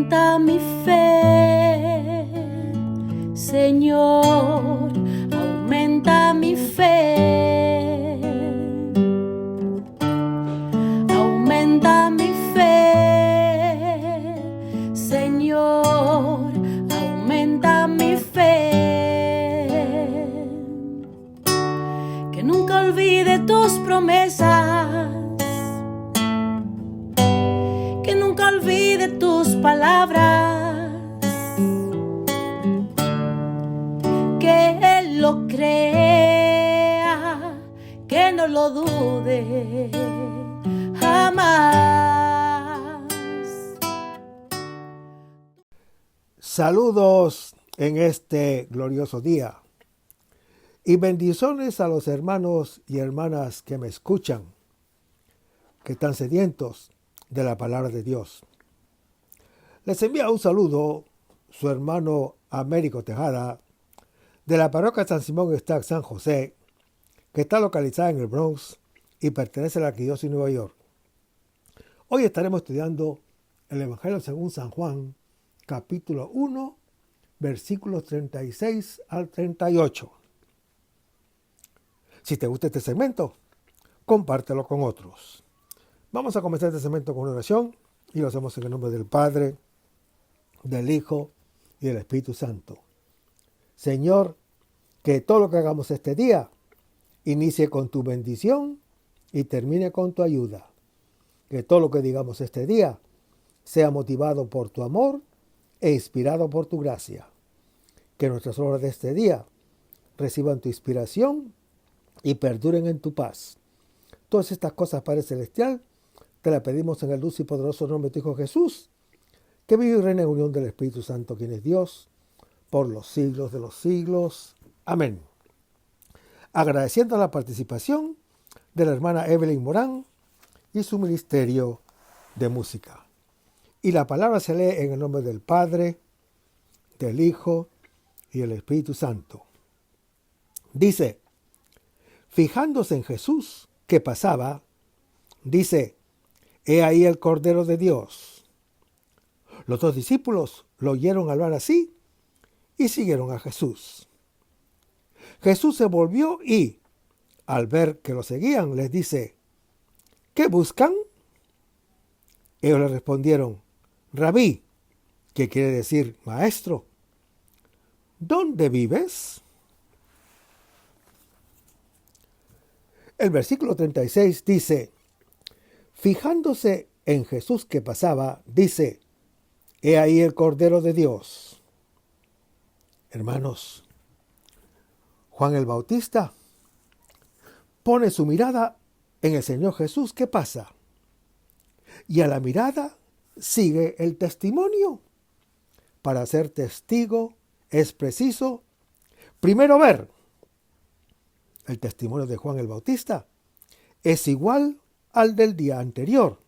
aumenta mi fe, Señor, aumenta mi fe, aumenta mi fe, Señor, aumenta mi fe, que nunca olvide tus promesas, que nunca olvide tus palabras, que Él lo crea, que no lo dude jamás. Saludos en este glorioso día y bendiciones a los hermanos y hermanas que me escuchan, que están sedientos de la palabra de Dios. Les envía un saludo su hermano Américo Tejada, de la parroquia San Simón Estac San José, que está localizada en el Bronx y pertenece a la Arquidiócesis de Nueva York. Hoy estaremos estudiando el Evangelio según San Juan, capítulo 1, versículos 36 al 38. Si te gusta este segmento, compártelo con otros. Vamos a comenzar este segmento con una oración y lo hacemos en el nombre del Padre, del Hijo y del Espíritu Santo. Señor, que todo lo que hagamos este día inicie con tu bendición y termine con tu ayuda. Que todo lo que digamos este día sea motivado por tu amor e inspirado por tu gracia. Que nuestras obras de este día reciban tu inspiración y perduren en tu paz. Todas estas cosas, Padre Celestial, te las pedimos en el dulce y poderoso nombre de tu Hijo Jesús, que vive y reina en unión del Espíritu Santo, quien es Dios, por los siglos de los siglos. Amén. Agradeciendo la participación de la hermana Evelyn Morán y su ministerio de música. Y la palabra se lee en el nombre del Padre, del Hijo y del Espíritu Santo. Dice, fijándose en Jesús que pasaba, dice, he ahí el Cordero de Dios. Los dos discípulos lo oyeron hablar así y siguieron a Jesús. Jesús se volvió y, al ver que lo seguían, les dice, ¿qué buscan? Ellos le respondieron, Rabí, que quiere decir maestro, ¿dónde vives? El versículo 36 dice, fijándose en Jesús que pasaba, dice, he ahí el Cordero de Dios. Hermanos, Juan el Bautista pone su mirada en el Señor Jesús que pasa. Y a la mirada sigue el testimonio. Para ser testigo es preciso primero ver. El testimonio de Juan el Bautista es igual al del día anterior.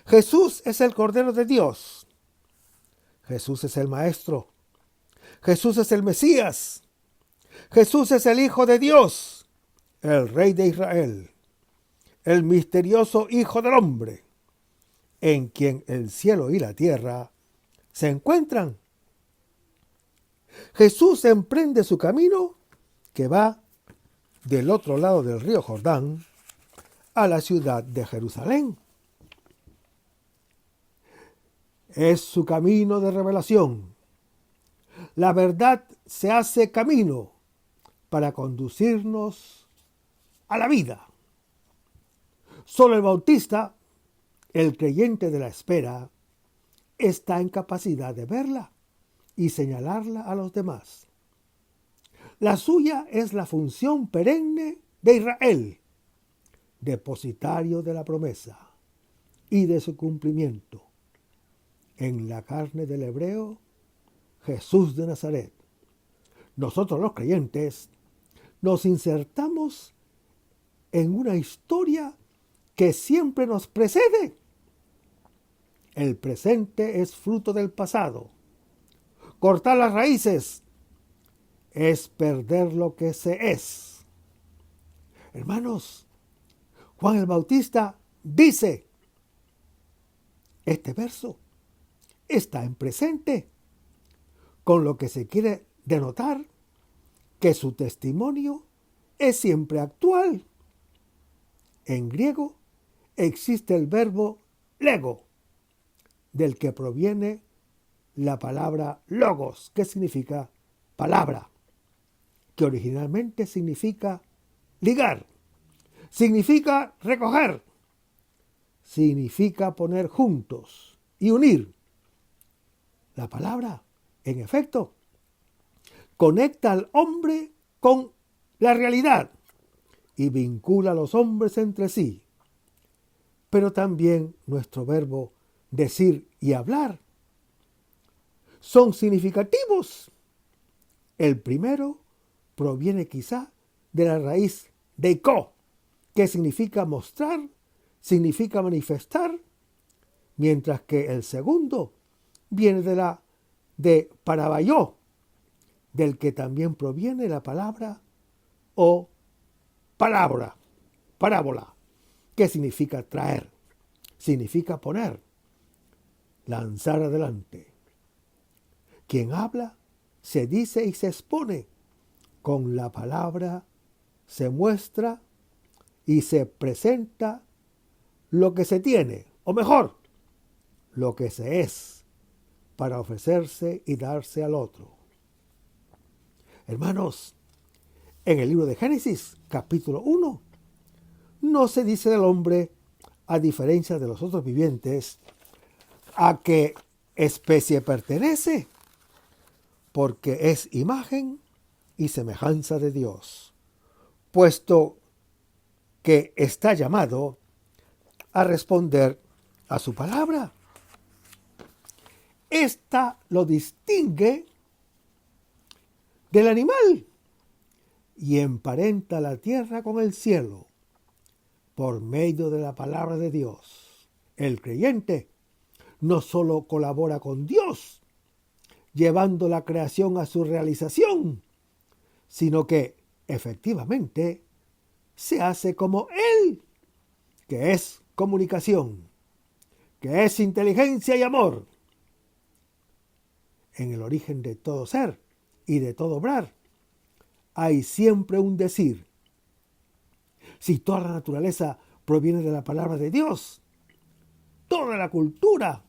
Jesús es el Cordero de Dios. Jesús es el Maestro. Jesús es el Mesías. Jesús es el Hijo de Dios, el Rey de Israel, el misterioso Hijo del Hombre, en quien el cielo y la tierra se encuentran. Jesús emprende su camino que va del otro lado del río Jordán a la ciudad de Jerusalén. Es su camino de revelación. La verdad se hace camino para conducirnos a la vida. Solo el Bautista, el creyente de la espera, está en capacidad de verla y señalarla a los demás. La suya es la función perenne de Israel, depositario de la promesa y de su cumplimiento. En la carne del hebreo, Jesús de Nazaret. Nosotros los creyentes nos insertamos en una historia que siempre nos precede. El presente es fruto del pasado. Cortar las raíces es perder lo que se es. Hermanos, Juan el Bautista dice este verso está en presente, con lo que se quiere denotar que su testimonio es siempre actual. En griego existe el verbo lego, del que proviene la palabra logos, que significa palabra, que originalmente significa ligar, significa recoger, significa poner juntos y unir. La palabra, en efecto, conecta al hombre con la realidad y vincula a los hombres entre sí. Pero también nuestro verbo decir y hablar son significativos. El primero proviene quizá de la raíz deiko, que significa mostrar, significa manifestar, mientras que el segundo viene de parabayó, del que también proviene la palabra o parábola, que significa traer, significa poner, lanzar adelante. Quien habla, se dice y se expone. Con la palabra se muestra y se presenta lo que se tiene, o mejor, lo que se es, para ofrecerse y darse al otro. Hermanos, en el libro de Génesis, capítulo 1, no se dice del hombre, a diferencia de los otros vivientes, a qué especie pertenece, porque es imagen y semejanza de Dios, puesto que está llamado a responder a su palabra. Esta lo distingue del animal y emparenta la tierra con el cielo por medio de la palabra de Dios. El creyente no solo colabora con Dios, llevando la creación a su realización, sino que efectivamente se hace como Él, que es comunicación, que es inteligencia y amor. En el origen de todo ser y de todo obrar hay siempre un decir. Si toda la naturaleza proviene de la palabra de Dios, toda la cultura,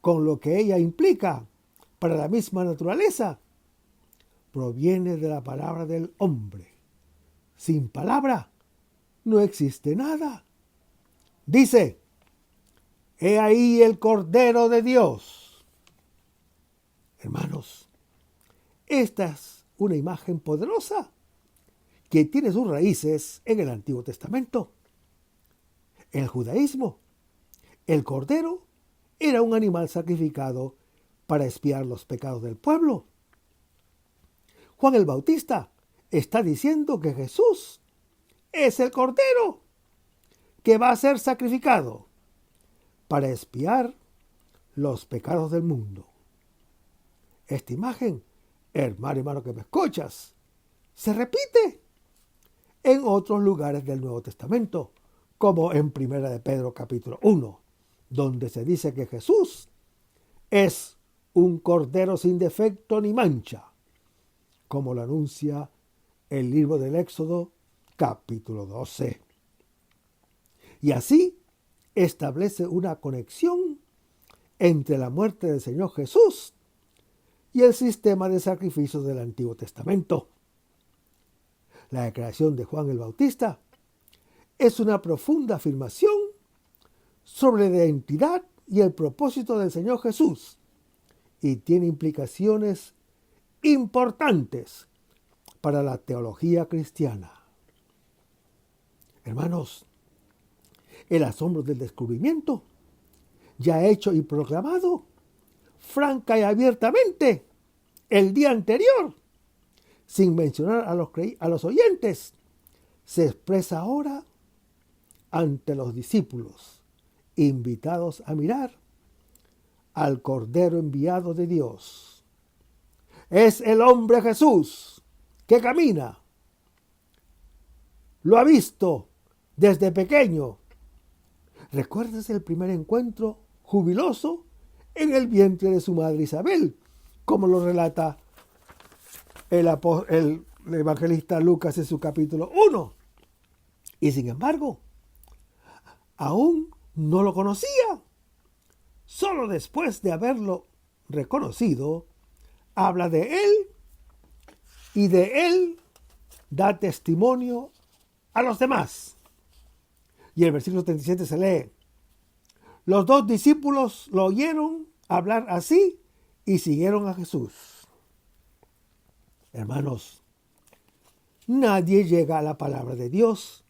con lo que ella implica para la misma naturaleza, proviene de la palabra del hombre. Sin palabra no existe nada. Dice, he ahí el Cordero de Dios. Hermanos, esta es una imagen poderosa que tiene sus raíces en el Antiguo Testamento. En el judaísmo, el Cordero era un animal sacrificado para expiar los pecados del pueblo. Juan el Bautista está diciendo que Jesús es el Cordero que va a ser sacrificado para expiar los pecados del mundo. Esta imagen, hermano que me escuchas, se repite en otros lugares del Nuevo Testamento, como en Primera de Pedro capítulo 1, donde se dice que Jesús es un cordero sin defecto ni mancha, como lo anuncia el libro del Éxodo capítulo 12. Y así establece una conexión entre la muerte del Señor Jesús y el sistema de sacrificios del Antiguo Testamento. La declaración de Juan el Bautista es una profunda afirmación sobre la identidad y el propósito del Señor Jesús y tiene implicaciones importantes para la teología cristiana. Hermanos, el asombro del descubrimiento, ya hecho y proclamado franca y abiertamente el día anterior, sin mencionar a los oyentes, se expresa ahora ante los discípulos, invitados a mirar al Cordero enviado de Dios. Es el hombre Jesús que camina. Lo ha visto desde pequeño. ¿Recuerdas el primer encuentro jubiloso en el vientre de su madre Isabel, como lo relata el evangelista Lucas en su capítulo 1. Y sin embargo, aún no lo conocía. Solo después de haberlo reconocido, habla de él y de él da testimonio a los demás. Y el versículo 37 se lee: los dos discípulos lo oyeron hablar así y siguieron a Jesús. Hermanos, nadie llega a la palabra de Dios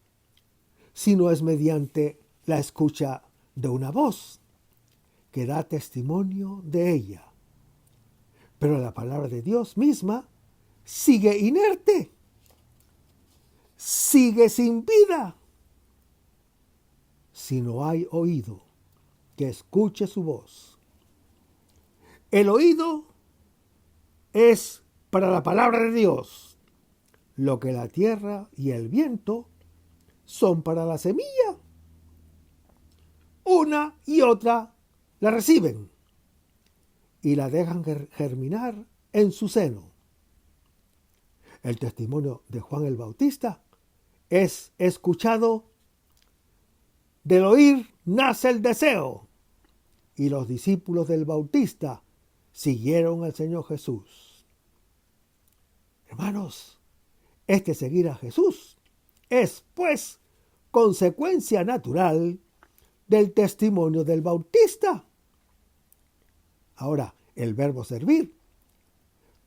si no es mediante la escucha de una voz que da testimonio de ella. Pero la palabra de Dios misma sigue inerte, sigue sin vida, si no hay oído que escuche su voz. El oído es para la palabra de Dios lo que la tierra y el viento son para la semilla. Una y otra la reciben y la dejan germinar en su seno. El testimonio de Juan el Bautista es escuchado: del oír nace el deseo. Y los discípulos del Bautista siguieron al Señor Jesús. Hermanos, este seguir a Jesús es, pues, consecuencia natural del testimonio del Bautista. Ahora, el verbo servir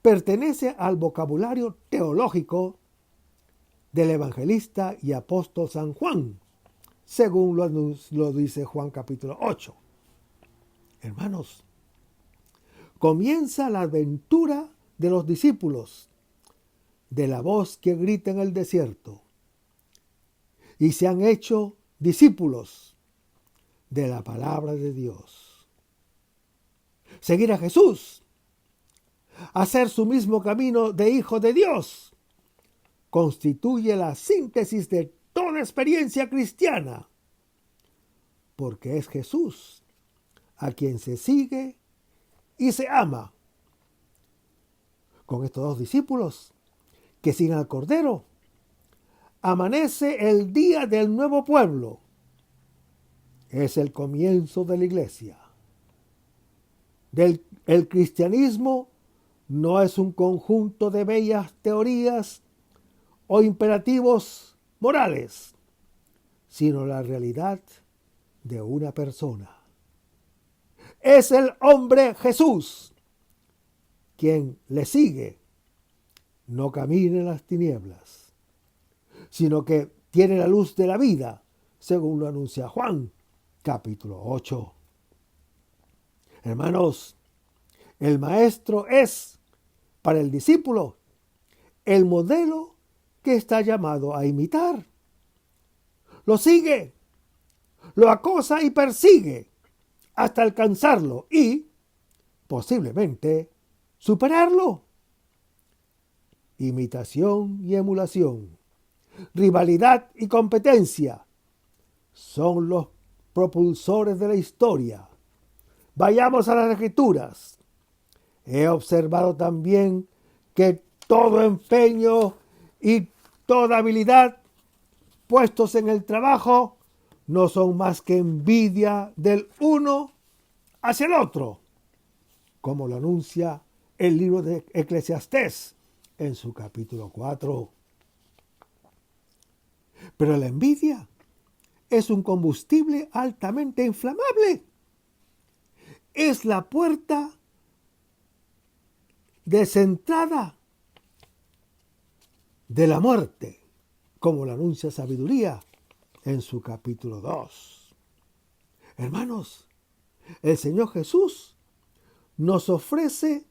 pertenece al vocabulario teológico del evangelista y apóstol San Juan, según lo dice Juan capítulo 8. Hermanos, comienza la aventura de los discípulos de la voz que grita en el desierto, y se han hecho discípulos de la palabra de Dios. Seguir a Jesús, hacer su mismo camino de hijo de Dios, constituye la síntesis de toda experiencia cristiana, porque es Jesús a quien se sigue y se ama. Con estos dos discípulos que siguen al Cordero, amanece el día del nuevo pueblo. Es el comienzo de la iglesia. El cristianismo no es un conjunto de bellas teorías o imperativos morales, sino la realidad de una persona. Es el hombre Jesús quien le sigue. No camina en las tinieblas, sino que tiene la luz de la vida, según lo anuncia Juan, capítulo 8. Hermanos, el maestro es, para el discípulo, el modelo que está llamado a imitar. Lo sigue, lo acosa y persigue hasta alcanzarlo y, posiblemente, superarlo. Imitación y emulación, rivalidad y competencia son los propulsores de la historia. Vayamos a las Escrituras. He observado también que todo empeño y toda habilidad puestos en el trabajo no son más que envidia del uno hacia el otro, como lo anuncia el libro de Eclesiastés en su capítulo 4. Pero la envidia es un combustible altamente inflamable. Es la puerta desentrada de la muerte, como lo anuncia Sabiduría en su capítulo 2. Hermanos, el Señor Jesús nos ofrece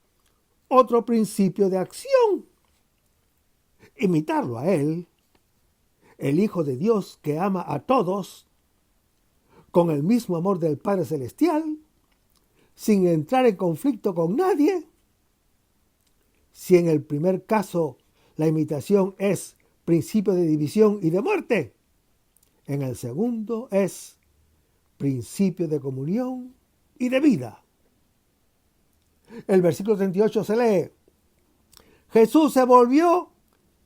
otro principio de acción. Imitarlo a Él, el Hijo de Dios que ama a todos con el mismo amor del Padre Celestial, sin entrar en conflicto con nadie. Si en el primer caso la imitación es principio de división y de muerte, en el segundo es principio de comunión y de vida. El versículo 38 se lee: Jesús se volvió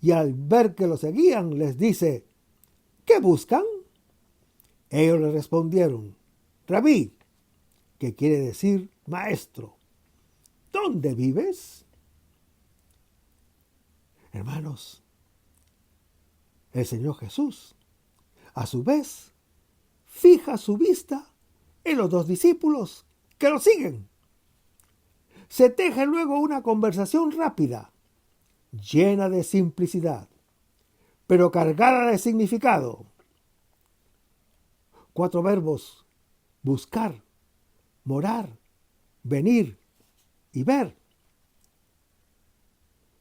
y al ver que lo seguían les dice: ¿qué buscan? Ellos le respondieron: Rabí, que quiere decir maestro, ¿dónde vives? Hermanos, el Señor Jesús, a su vez, fija su vista en los dos discípulos que lo siguen. Se teje luego una conversación rápida, llena de simplicidad, pero cargada de significado. 4 verbos: buscar, morar, venir y ver.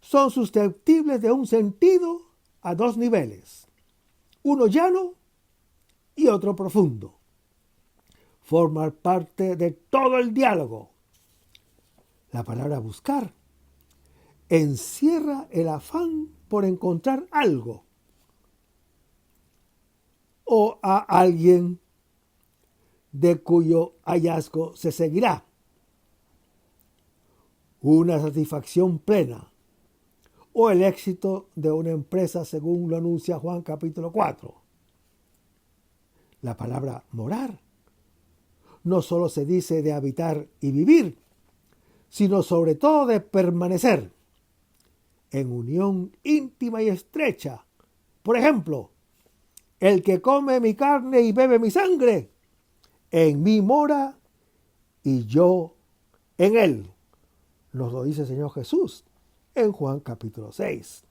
Son susceptibles de un sentido a 2 niveles, uno llano y otro profundo. Forman parte de todo el diálogo. La palabra buscar encierra el afán por encontrar algo o a alguien de cuyo hallazgo se seguirá. Una satisfacción plena o el éxito de una empresa, según lo anuncia Juan capítulo 4. La palabra morar no solo se dice de habitar y vivir, sino sobre todo de permanecer en unión íntima y estrecha. Por ejemplo, el que come mi carne y bebe mi sangre, en mí mora y yo en él. Nos lo dice el Señor Jesús en Juan capítulo 6.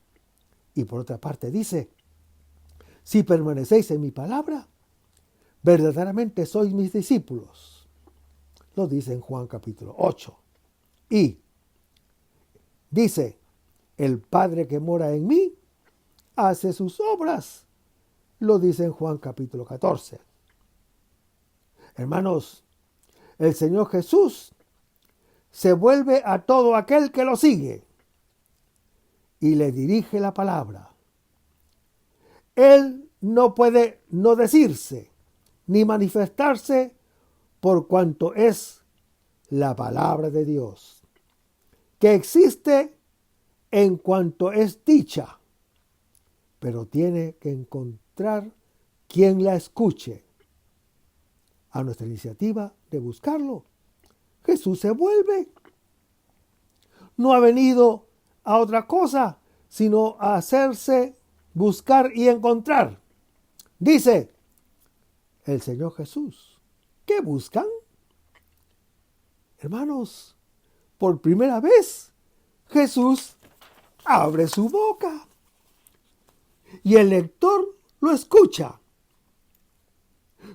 Y por otra parte dice: si permanecéis en mi palabra, verdaderamente sois mis discípulos. Lo dice en Juan capítulo 8. Y dice: el Padre que mora en mí hace sus obras. Lo dice en Juan capítulo 14. Hermanos, el Señor Jesús se vuelve a todo aquel que lo sigue y le dirige la palabra. Él no puede no decirse ni manifestarse por cuanto es la palabra de Dios, que existe en cuanto es dicha, pero tiene que encontrar quien la escuche. A nuestra iniciativa de buscarlo, Jesús se vuelve. No ha venido a otra cosa, sino a hacerse buscar y encontrar. Dice el Señor Jesús: ¿qué buscan? Hermanos, por primera vez Jesús abre su boca y el lector lo escucha.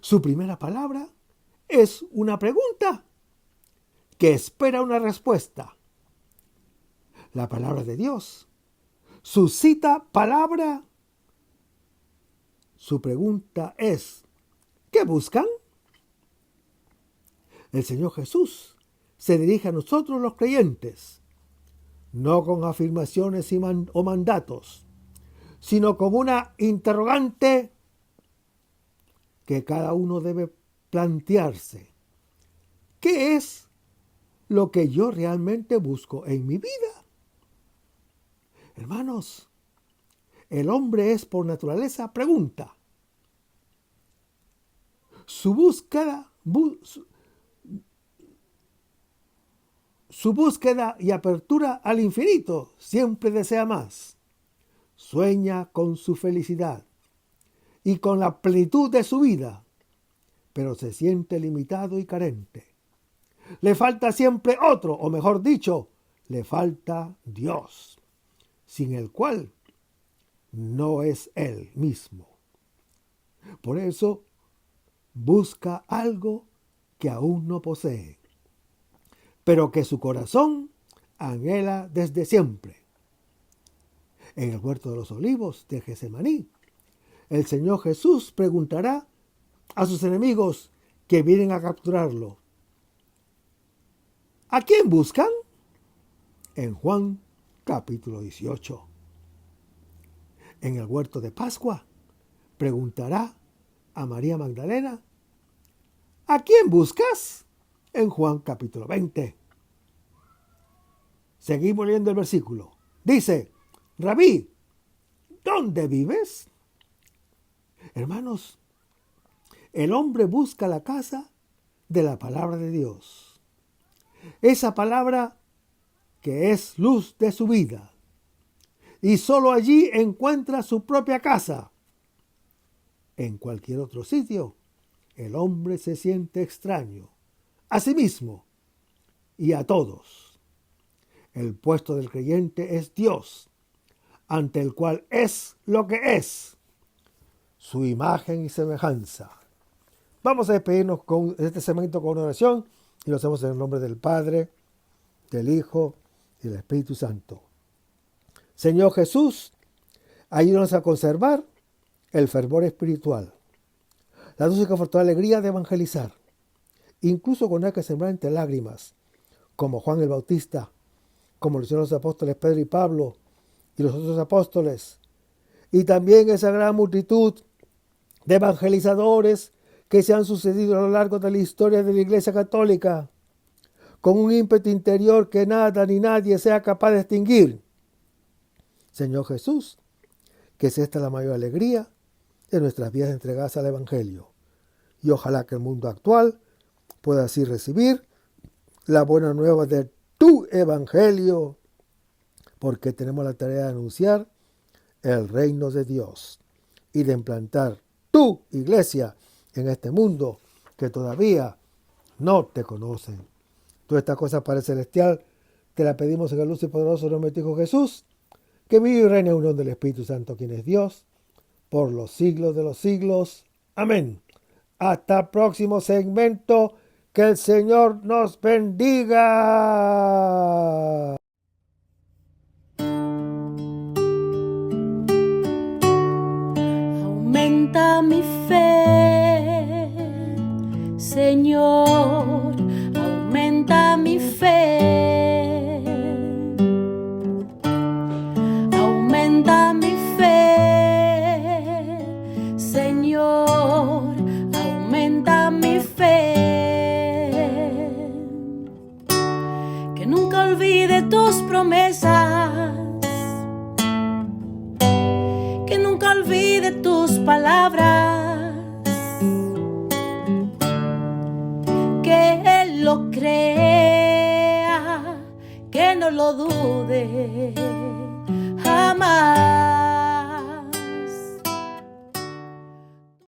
Su primera palabra es una pregunta que espera una respuesta. La palabra de Dios suscita palabra. Su pregunta es: ¿qué buscan? El Señor Jesús se dirige a nosotros los creyentes, no con afirmaciones o mandatos, sino con una interrogante que cada uno debe plantearse. ¿Qué es lo que yo realmente busco en mi vida? Hermanos, el hombre es por naturaleza pregunta. Su búsqueda y apertura al infinito siempre desea más. Sueña con su felicidad y con la plenitud de su vida, pero se siente limitado y carente. Le falta siempre otro, o mejor dicho, le falta Dios, sin el cual no es Él mismo. Por eso busca algo que aún no posee, pero que su corazón anhela desde siempre. En el huerto de los olivos de Getsemaní, el Señor Jesús preguntará a sus enemigos que vienen a capturarlo: ¿a quién buscan? En Juan capítulo 18. En el huerto de Pascua preguntará a María Magdalena: ¿a quién buscas? En Juan capítulo 20. Seguimos leyendo el versículo. Dice, Rabí, ¿dónde vives? Hermanos, el hombre busca la casa de la palabra de Dios. Esa palabra que es luz de su vida. Y solo allí encuentra su propia casa. En cualquier otro sitio, el hombre se siente extraño a sí mismo y a todos. El puesto del creyente es Dios, ante el cual es lo que es, su imagen y semejanza. Vamos a despedirnos con este segmento con una oración y lo hacemos en el nombre del Padre, del Hijo y del Espíritu Santo. Señor Jesús, ayúdanos a conservar el fervor espiritual, la dulce y confortable alegría de evangelizar, incluso cuando hay que sembrar entre lágrimas, como Juan el Bautista, como lo hicieron los apóstoles Pedro y Pablo y los otros apóstoles, y también esa gran multitud de evangelizadores que se han sucedido a lo largo de la historia de la Iglesia Católica, con un ímpetu interior que nada ni nadie sea capaz de extinguir. Señor Jesús, que es esta la mayor alegría de nuestras vidas entregadas al Evangelio. Y ojalá que el mundo actual pueda así recibir la buena nueva de tu Evangelio, porque tenemos la tarea de anunciar el reino de Dios y de implantar tu iglesia en este mundo que todavía no te conocen. Todas estas cosas, Padre Celestial, te las pedimos en el luz y poderoso nombre de tu Hijo Jesús, que vive y reina en unión del Espíritu Santo, quien es Dios, por los siglos de los siglos. Amén. Hasta el próximo segmento. Que el Señor nos bendiga. Aumenta mi fe, Señor, aumenta mi fe. Aumenta mi fe, Señor, aumenta mi fe. Que nunca olvide tus promesas, que nunca olvide tus palabras, que Él lo crea, que no lo dude jamás.